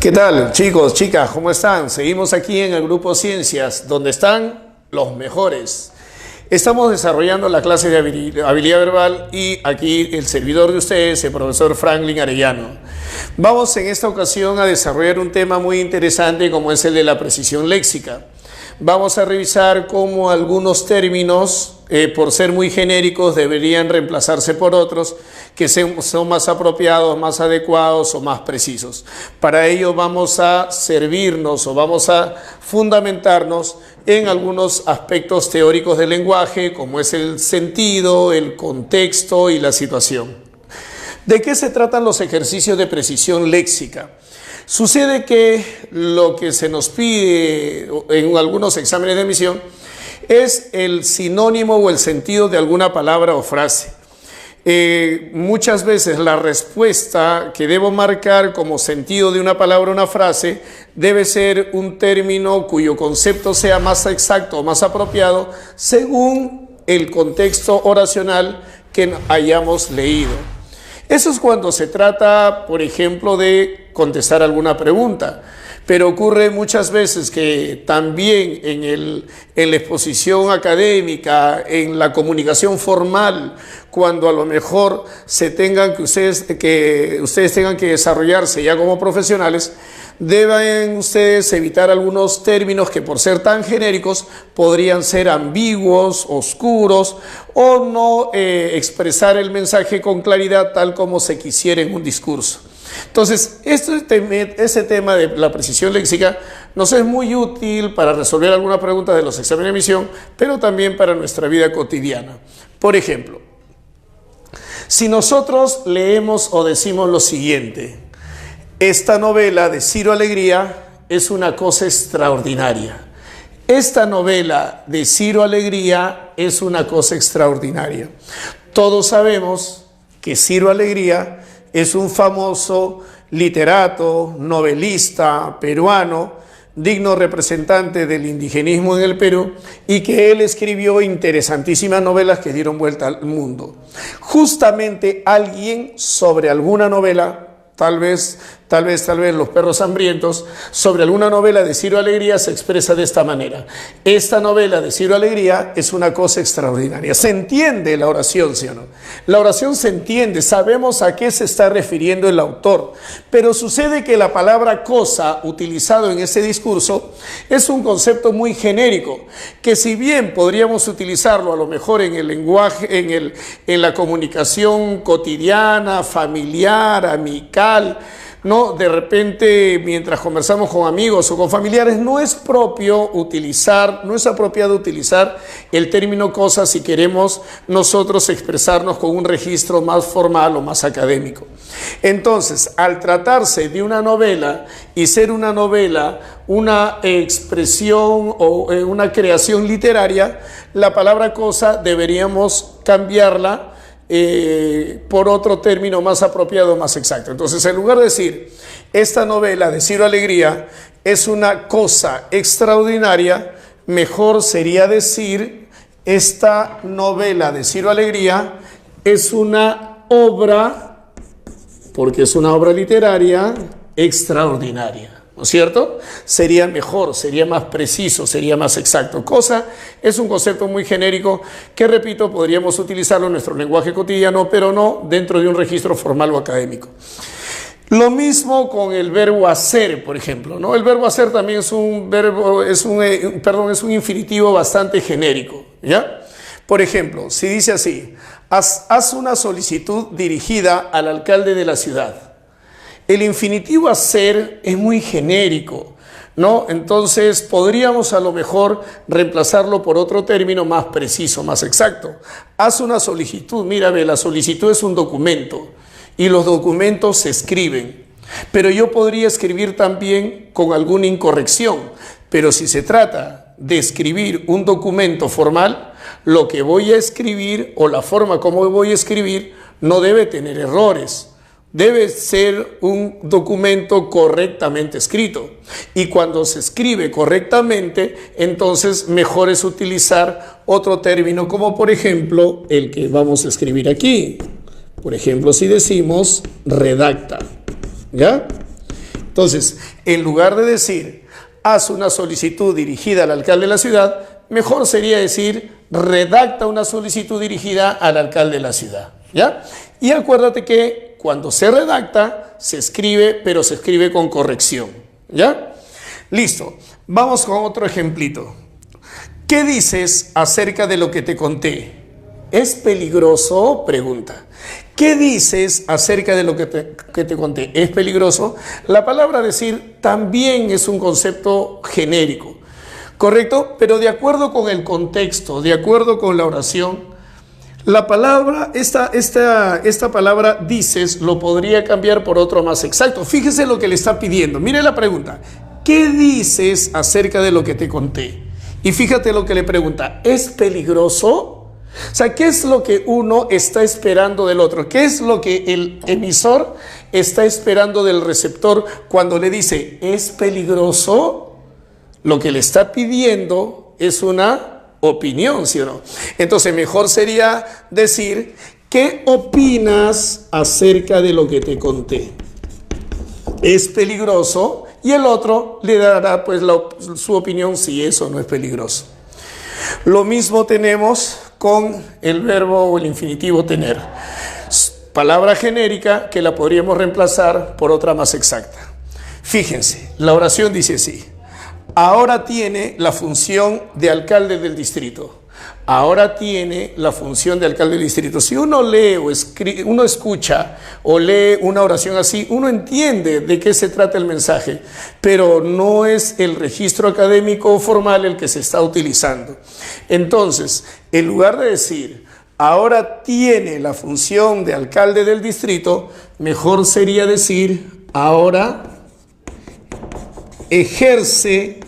¿Qué tal, chicos, chicas? ¿Cómo están? Seguimos aquí en el Grupo Ciencias, donde están los mejores. Estamos desarrollando la clase de habilidad verbal y aquí el servidor de ustedes, el profesor Franklin Arellano. Vamos en esta ocasión a desarrollar un tema muy interesante como es el de la precisión léxica. Vamos a revisar cómo algunos términos, por ser muy genéricos, deberían reemplazarse por otros que son más apropiados, más adecuados o más precisos. Para ello vamos a servirnos o vamos a fundamentarnos en algunos aspectos teóricos del lenguaje, como es el sentido, el contexto y la situación. ¿De qué se tratan los ejercicios de precisión léxica? Sucede que lo que se nos pide en algunos exámenes de admisión es el sinónimo o el sentido de alguna palabra o frase. Muchas veces la respuesta que debo marcar como sentido de una palabra o una frase debe ser un término cuyo concepto sea más exacto o más apropiado según el contexto oracional que hayamos leído. Eso es cuando se trata, por ejemplo, de contestar alguna pregunta, pero ocurre muchas veces que también en la exposición académica, en la comunicación formal, cuando a lo mejor ustedes tengan que desarrollarse ya como profesionales, deben ustedes evitar algunos términos que por ser tan genéricos podrían ser ambiguos, oscuros o no expresar el mensaje con claridad tal como se quisiera en un discurso. Entonces, ese tema de la precisión léxica nos es muy útil para resolver alguna pregunta de los exámenes de admisión, pero también para nuestra vida cotidiana. Por ejemplo, si nosotros leemos o decimos lo siguiente: esta novela de Ciro Alegría es una cosa extraordinaria. Esta novela de Ciro Alegría es una cosa extraordinaria. Todos sabemos que Ciro Alegría es un famoso literato, novelista peruano, digno representante del indigenismo en el Perú, y que él escribió interesantísimas novelas que dieron vuelta al mundo. Justamente alguien sobre alguna novela, tal vez Los perros hambrientos, sobre alguna novela de Ciro Alegría se expresa de esta manera: esta novela de Ciro Alegría es una cosa extraordinaria. ¿Se entiende la oración, sí o no? La oración se entiende, sabemos a qué se está refiriendo el autor, pero sucede que la palabra cosa utilizado en ese discurso es un concepto muy genérico, que si bien podríamos utilizarlo a lo mejor en el lenguaje, en la comunicación cotidiana, familiar, amical, ¿no? De repente, mientras conversamos con amigos o con familiares, no es apropiado utilizar el término cosa si queremos nosotros expresarnos con un registro más formal o más académico. Entonces, al tratarse de una novela y ser una novela una expresión o una creación literaria, la palabra cosa deberíamos cambiarla por otro término más apropiado, más exacto. Entonces, en lugar de decir esta novela de Ciro Alegría es una cosa extraordinaria, mejor sería decir esta novela de Ciro Alegría es una obra, porque es una obra literaria extraordinaria, ¿no es cierto? Sería mejor, sería más preciso, sería más exacto. Cosa es un concepto muy genérico que, repito, podríamos utilizarlo en nuestro lenguaje cotidiano, pero no dentro de un registro formal o académico. Lo mismo con el verbo hacer, por ejemplo, ¿no? El verbo hacer también es un infinitivo bastante genérico, ¿ya? Por ejemplo, si dice así: haz una solicitud dirigida al alcalde de la ciudad. El infinitivo hacer es muy genérico, ¿no? Entonces podríamos a lo mejor reemplazarlo por otro término más preciso, más exacto. Haz una solicitud. Mira, ve, la solicitud es un documento y los documentos se escriben. Pero yo podría escribir también con alguna incorrección. Pero si se trata de escribir un documento formal, lo que voy a escribir o la forma como voy a escribir no debe tener errores. Debe ser un documento correctamente escrito. Y cuando se escribe correctamente, entonces mejor es utilizar otro término, como por ejemplo el que vamos a escribir aquí. Por ejemplo, si decimos redacta, ¿ya? Entonces, en lugar de decir, haz una solicitud dirigida al alcalde de la ciudad, mejor sería decir, redacta una solicitud dirigida al alcalde de la ciudad, ¿ya? Y acuérdate que cuando se redacta, se escribe, pero se escribe con corrección, ¿ya? Listo, vamos con otro ejemplito. ¿Qué dices acerca de lo que te conté? ¿Es peligroso? Pregunta. ¿Qué dices acerca de lo que te conté? ¿Es peligroso? La palabra decir también es un concepto genérico, ¿correcto? Pero de acuerdo con el contexto, de acuerdo con la oración, la palabra, esta palabra dices lo podría cambiar por otro más exacto. Fíjese lo que le está pidiendo. Mire la pregunta. ¿Qué dices acerca de lo que te conté? Y fíjate lo que le pregunta. ¿Es peligroso? O sea, ¿qué es lo que uno está esperando del otro? ¿Qué es lo que el emisor está esperando del receptor cuando le dice, ¿es peligroso? Lo que le está pidiendo es una opinión, ¿sí o no? Entonces, mejor sería decir, ¿qué opinas acerca de lo que te conté? ¿Es peligroso? Y el otro le dará pues su opinión si eso no es peligroso. Lo mismo tenemos con el verbo o el infinitivo tener. Palabra genérica que la podríamos reemplazar por otra más exacta. Fíjense, la oración dice así. Ahora tiene la función de alcalde del distrito. Ahora tiene la función de alcalde del distrito. Si uno lee o uno escucha o lee una oración así, uno entiende de qué se trata el mensaje, pero no es el registro académico formal el que se está utilizando. Entonces, en lugar de decir, ahora tiene la función de alcalde del distrito, mejor sería decir, ahora ejerce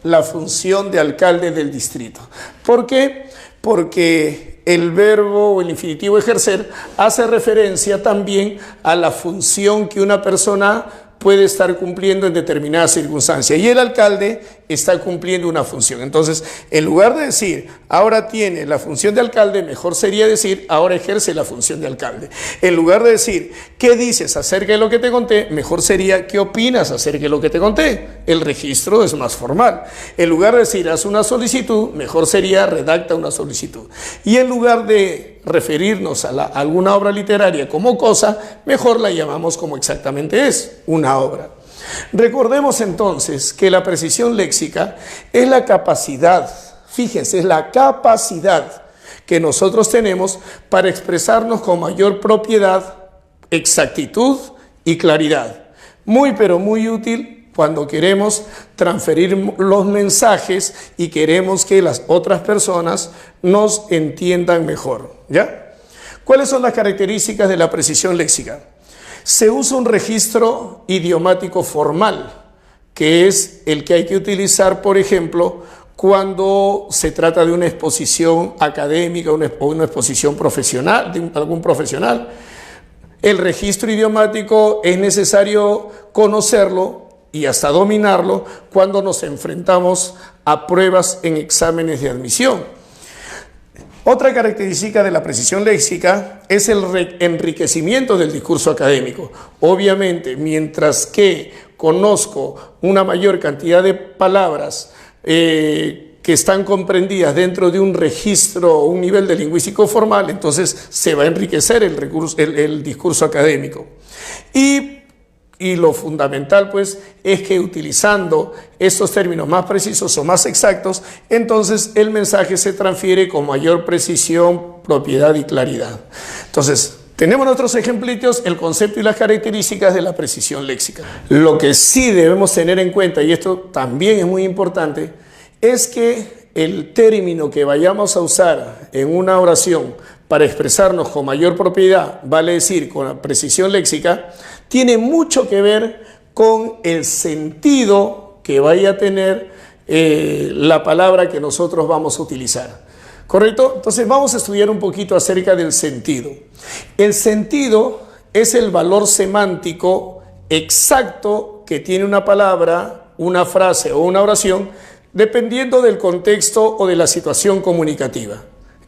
la función de alcalde del distrito. ¿Por qué? Porque el verbo o el infinitivo ejercer hace referencia también a la función que una persona puede estar cumpliendo en determinada circunstancia y el alcalde está cumpliendo una función. Entonces, en lugar de decir, ahora tiene la función de alcalde, mejor sería decir, ahora ejerce la función de alcalde. En lugar de decir, ¿qué dices acerca de lo que te conté? Mejor sería, ¿qué opinas acerca de lo que te conté? El registro es más formal. En lugar de decir, haz una solicitud, mejor sería, redacta una solicitud. Y en lugar de referirnos a alguna obra literaria como cosa, mejor la llamamos como exactamente es, una obra. Recordemos entonces que la precisión léxica es la capacidad, fíjense, es la capacidad que nosotros tenemos para expresarnos con mayor propiedad, exactitud y claridad. Muy pero muy útil cuando queremos transferir los mensajes y queremos que las otras personas nos entiendan mejor, ¿ya? ¿Cuáles son las características de la precisión léxica? Se usa un registro idiomático formal, que es el que hay que utilizar, por ejemplo, cuando se trata de una exposición académica o una exposición profesional, de algún profesional. El registro idiomático es necesario conocerlo y hasta dominarlo cuando nos enfrentamos a pruebas en exámenes de admisión. Otra característica de la precisión léxica es el enriquecimiento del discurso académico. Obviamente, mientras que conozco una mayor cantidad de palabras que están comprendidas dentro de un registro o un nivel de lingüístico formal, entonces se va a enriquecer el discurso académico. Y lo fundamental pues es que utilizando estos términos más precisos o más exactos, entonces el mensaje se transfiere con mayor precisión, propiedad y claridad. Entonces, tenemos nuestros ejemplitos, el concepto y las características de la precisión léxica. Lo que sí debemos tener en cuenta, y esto también es muy importante, es que el término que vayamos a usar en una oración para expresarnos con mayor propiedad, vale decir, con la precisión léxica, tiene mucho que ver con el sentido que vaya a tener la palabra que nosotros vamos a utilizar. ¿Correcto? Entonces vamos a estudiar un poquito acerca del sentido. El sentido es el valor semántico exacto que tiene una palabra, una frase o una oración, dependiendo del contexto o de la situación comunicativa.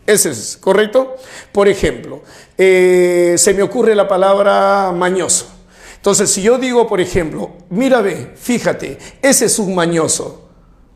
¿Ese es correcto? Por ejemplo, se me ocurre la palabra mañoso. Entonces, si yo digo, por ejemplo, mira, ve, fíjate, ese es un mañoso.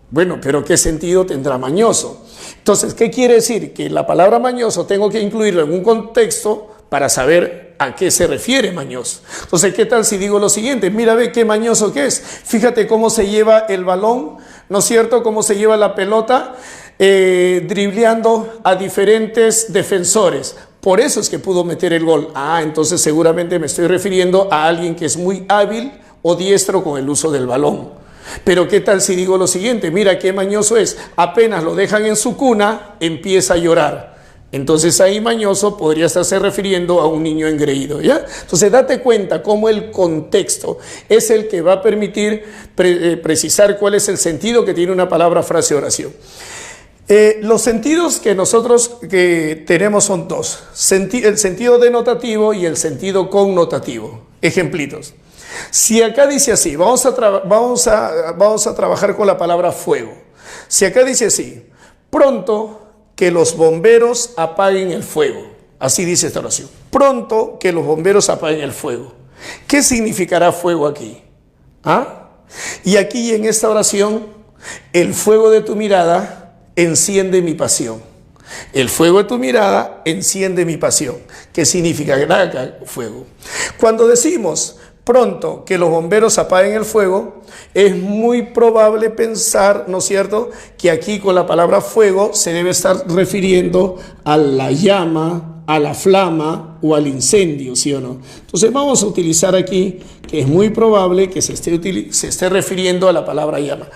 Bueno, pero ¿qué sentido tendrá mañoso? Entonces, ¿qué quiere decir? Que la palabra mañoso tengo que incluirlo en un contexto para saber a qué se refiere mañoso. Entonces, ¿qué tal si digo lo siguiente? Mira, ve qué mañoso que es. Fíjate cómo se lleva el balón, ¿no es cierto? Cómo se lleva la pelota, dribleando a diferentes defensores. Por eso es que pudo meter el gol. Ah, entonces seguramente me estoy refiriendo a alguien que es muy hábil o diestro con el uso del balón. Pero ¿qué tal si digo lo siguiente? Mira qué mañoso es. Apenas lo dejan en su cuna, empieza a llorar. Entonces ahí mañoso podría estarse refiriendo a un niño engreído, ¿ya? Entonces date cuenta cómo el contexto es el que va a permitir precisar cuál es el sentido que tiene una palabra, frase, oración. Los sentidos que nosotros tenemos son dos, el sentido denotativo y el sentido connotativo. Ejemplitos. Si acá dice así, vamos a trabajar con la palabra fuego. Si acá dice así, pronto que los bomberos apaguen el fuego. Así dice esta oración. Pronto que los bomberos apaguen el fuego. ¿Qué significará fuego aquí? ¿Ah? Y aquí en esta oración, el fuego de tu mirada enciende mi pasión. El fuego de tu mirada enciende mi pasión. ¿Qué significa fuego? Cuando decimos pronto que los bomberos apaguen el fuego, es muy probable pensar, ¿no es cierto?, que aquí con la palabra fuego se debe estar refiriendo a la llama, a la flama o al incendio, ¿sí o no? Entonces vamos a utilizar aquí que es muy probable que se esté refiriendo a la palabra llama.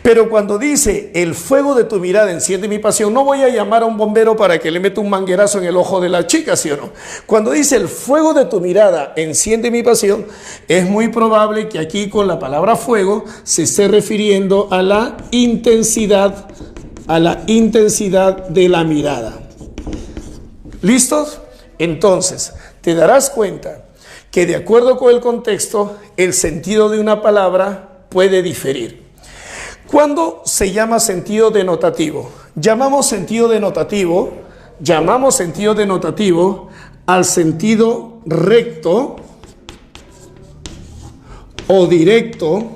Pero cuando dice el fuego de tu mirada enciende mi pasión, no voy a llamar a un bombero para que le meta un manguerazo en el ojo de la chica, ¿sí o no? Cuando dice el fuego de tu mirada enciende mi pasión, es muy probable que aquí con la palabra fuego se esté refiriendo a la intensidad de la mirada. ¿Listos? Entonces, te darás cuenta que de acuerdo con el contexto, el sentido de una palabra puede diferir. ¿Cuándo se llama sentido denotativo? Llamamos sentido denotativo al sentido recto o directo,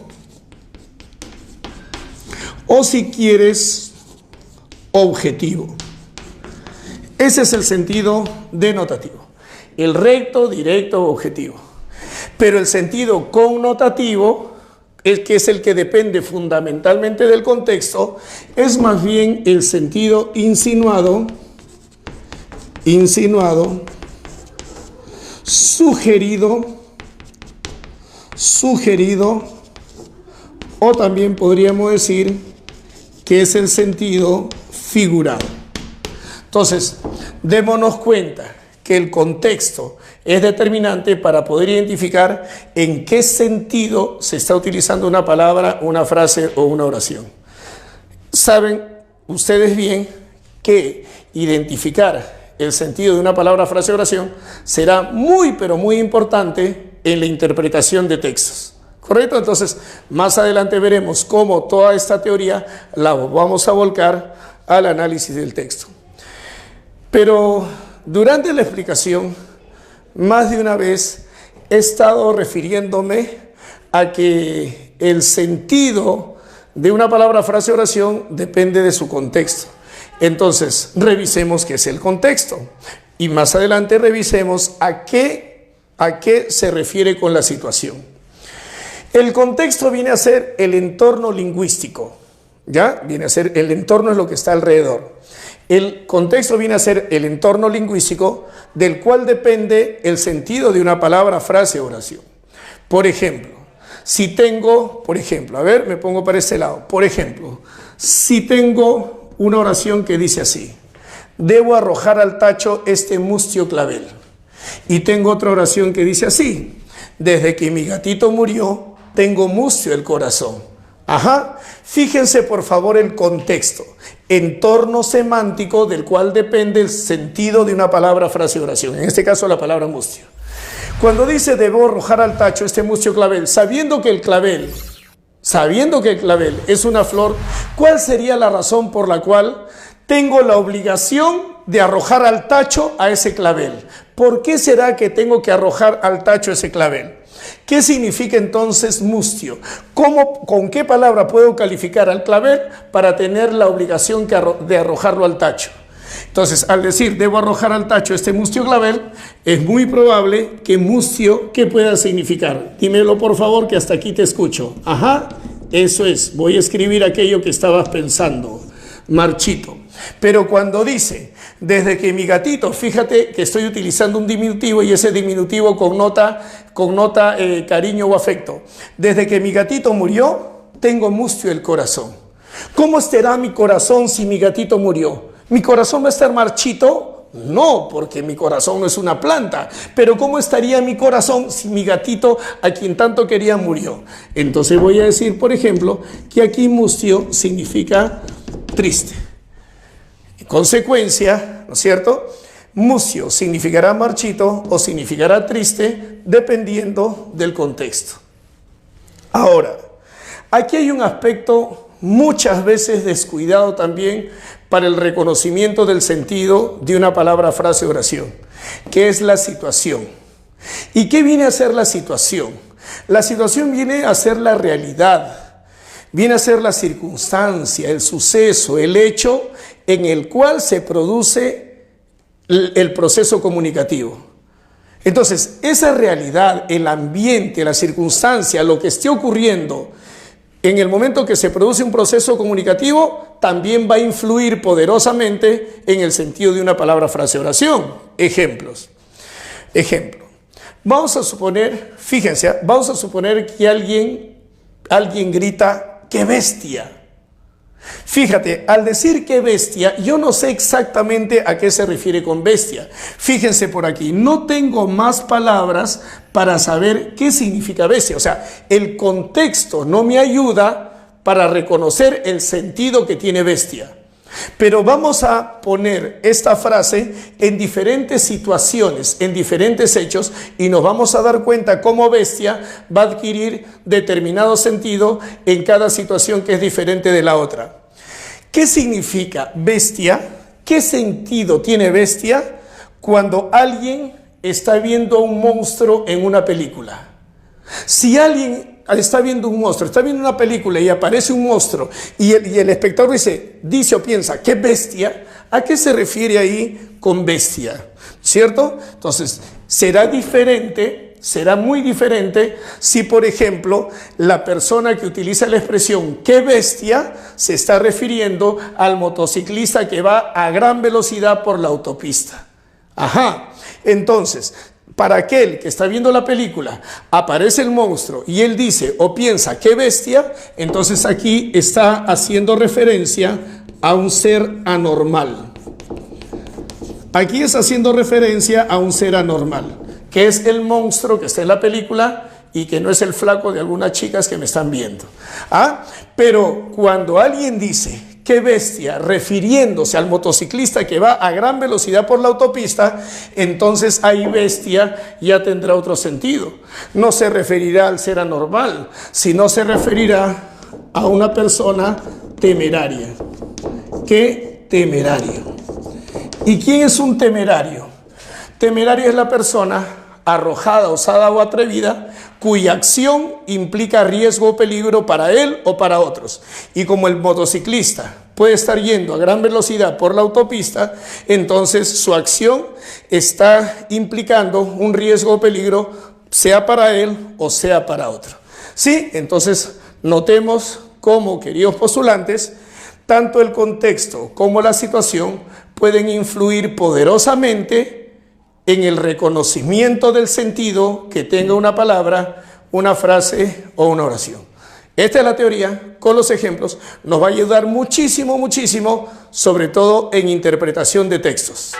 o si quieres, objetivo. Ese es el sentido denotativo. El recto, directo, objetivo. Pero el sentido connotativo, que es el que depende fundamentalmente del contexto, es más bien el sentido insinuado, sugerido, o también podríamos decir que es el sentido figurado. Entonces, démonos cuenta que el contexto es determinante para poder identificar en qué sentido se está utilizando una palabra, una frase o una oración. Saben ustedes bien que identificar el sentido de una palabra, frase o oración será muy, pero muy importante en la interpretación de textos. ¿Correcto? Entonces, más adelante veremos cómo toda esta teoría la vamos a volcar al análisis del texto. Pero durante la explicación, más de una vez he estado refiriéndome a que el sentido de una palabra, frase o oración depende de su contexto. Entonces, revisemos qué es el contexto y más adelante revisemos a qué se refiere con la situación. El contexto viene a ser el entorno lingüístico, ¿ya? Viene a ser el entorno, es lo que está alrededor. El contexto viene a ser el entorno lingüístico del cual depende el sentido de una palabra, frase o oración. Por ejemplo, si tengo, a ver, me pongo para este lado. Por ejemplo, si tengo una oración que dice así: debo arrojar al tacho este mustio clavel. Y tengo otra oración que dice así: desde que mi gatito murió, tengo mustio el corazón. Ajá, fíjense por favor el contexto, entorno semántico del cual depende el sentido de una palabra, frase o oración, en este caso la palabra mustio. Cuando dice debo arrojar al tacho este mustio clavel, sabiendo que el clavel es una flor, ¿cuál sería la razón por la cual tengo la obligación de arrojar al tacho a ese clavel? ¿Por qué será que tengo que arrojar al tacho ese clavel? ¿Qué significa entonces mustio? ¿Con qué palabra puedo calificar al clavel para tener la obligación de arrojarlo al tacho? Entonces, al decir debo arrojar al tacho este mustio clavel, es muy probable que mustio, ¿qué pueda significar? Dímelo por favor, que hasta aquí te escucho. Ajá, eso es, voy a escribir aquello que estabas pensando, marchito. Pero cuando dice, desde que mi gatito, fíjate que estoy utilizando un diminutivo y ese diminutivo connota cariño o afecto. Desde que mi gatito murió, tengo mustio el corazón. ¿Cómo estará mi corazón si mi gatito murió? ¿Mi corazón va a estar marchito? No, porque mi corazón no es una planta. Pero ¿cómo estaría mi corazón si mi gatito, a quien tanto quería, murió? Entonces voy a decir, por ejemplo, que aquí mustio significa triste. En consecuencia, ¿no es cierto? Mustio significará marchito o significará triste, dependiendo del contexto. Ahora, aquí hay un aspecto muchas veces descuidado también para el reconocimiento del sentido de una palabra, frase, oración, que es la situación. ¿Y qué viene a ser la situación? La situación viene a ser la realidad, viene a ser la circunstancia, el suceso, el hecho en el cual se produce el proceso comunicativo. Entonces, esa realidad, el ambiente, la circunstancia, lo que esté ocurriendo en el momento que se produce un proceso comunicativo, también va a influir poderosamente en el sentido de una palabra, frase, oración. Ejemplos. Ejemplo. Vamos a suponer, fíjense, vamos a suponer que alguien grita, ¡qué bestia! Fíjate, al decir qué bestia, yo no sé exactamente a qué se refiere con bestia. Fíjense por aquí, no tengo más palabras para saber qué significa bestia. O sea, el contexto no me ayuda para reconocer el sentido que tiene bestia. Pero vamos a poner esta frase en diferentes situaciones, en diferentes hechos, y nos vamos a dar cuenta cómo bestia va a adquirir determinado sentido en cada situación que es diferente de la otra. ¿Qué significa bestia? ¿Qué sentido tiene bestia cuando alguien está viendo un monstruo en una película? Si alguien está viendo un monstruo, está viendo una película y aparece un monstruo y el espectador dice o piensa, ¿qué bestia? ¿A qué se refiere ahí con bestia? ¿Cierto? Entonces, será muy diferente si, por ejemplo, la persona que utiliza la expresión ¡qué bestia! Se está refiriendo al motociclista que va a gran velocidad por la autopista. Ajá, entonces, para aquel que está viendo la película, aparece el monstruo y él dice o piensa ¡qué bestia! Entonces aquí está haciendo referencia a un ser anormal. Aquí está haciendo referencia a un ser anormal, que es el monstruo que está en la película y que no es el flaco de algunas chicas que me están viendo. Pero cuando alguien dice ¡qué bestia!, refiriéndose al motociclista que va a gran velocidad por la autopista, entonces ahí bestia ya tendrá otro sentido. No se referirá al ser anormal, sino se referirá a una persona temeraria. ¿Qué temerario? ¿Y quién es un temerario? Temerario es la persona arrojada, osada o atrevida, cuya acción implica riesgo o peligro para él o para otros. Y como el motociclista puede estar yendo a gran velocidad por la autopista, entonces su acción está implicando un riesgo o peligro, sea para él o sea para otro. Sí, entonces notemos cómo, queridos postulantes, tanto el contexto como la situación pueden influir poderosamente en el reconocimiento del sentido que tenga una palabra, una frase o una oración. Esta es la teoría, con los ejemplos, nos va a ayudar muchísimo, muchísimo, sobre todo en interpretación de textos.